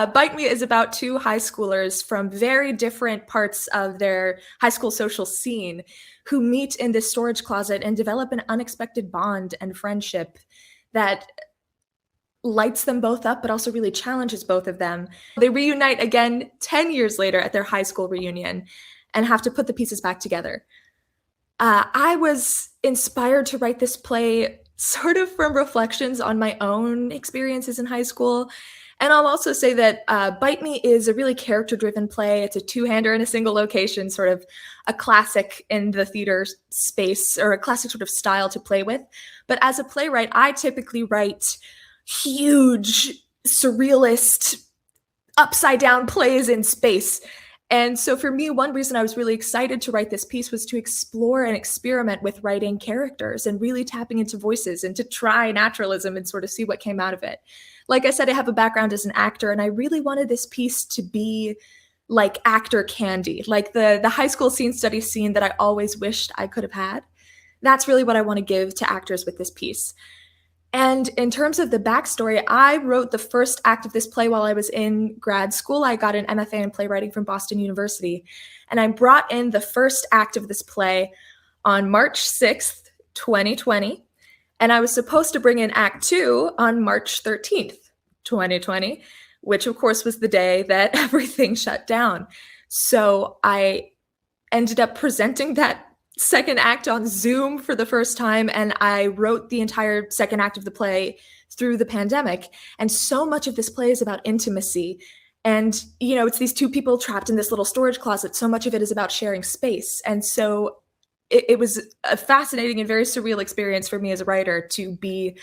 Bite Me is about two high schoolers from very different parts of their high school social scene who meet in this storage closet and develop an unexpected bond and friendship that lights them both up, but also really challenges both of them. They reunite again 10 years later at their high school reunion and have to put the pieces back together. I was inspired to write this play sort of from reflections on my own experiences in high school. And I'll also say that Bite Me is a really character-driven play. It's a two-hander in a single location, sort of a classic in the theater space, or a classic sort of style to play with. But as a playwright, I typically write huge, surrealist, upside-down plays in space. And so for me, one reason I was really excited to write this piece was to explore and experiment with writing characters and really tapping into voices and to try naturalism and sort of see what came out of it. Like I said, I have a background as an actor, and I really wanted this piece to be like actor candy, like the high school scene study scene that I always wished I could have had. That's really what I want to give to actors with this piece. And in terms of the backstory, I wrote the first act of this play while I was in grad school. I got an MFA in playwriting from Boston University, and I brought in the first act of this play on March 6th, 2020, and I was supposed to bring in Act 2 on March 13th, 2020, which of course was the day that everything shut down. So I ended up presenting that second act on Zoom for the first time, and I wrote the entire second act of the play through the pandemic. And so much of this play is about intimacy. And, you know, it's these two people trapped in this little storage closet. So much of it is about sharing space. And so it was a fascinating and very surreal experience for me as a writer to be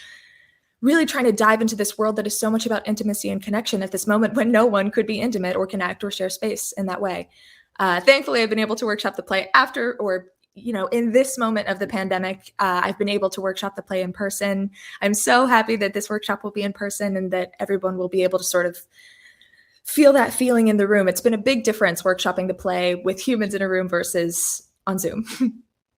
really trying to dive into this world that is so much about intimacy and connection at this moment when no one could be intimate or connect or share space in that way. Thankfully, I've been able to workshop the play after, or in this moment of the pandemic, I've been able to workshop the play in person. I'm so happy that this workshop will be in person and that everyone will be able to sort of feel that feeling in the room. It's been a big difference workshopping the play with humans in a room versus on Zoom.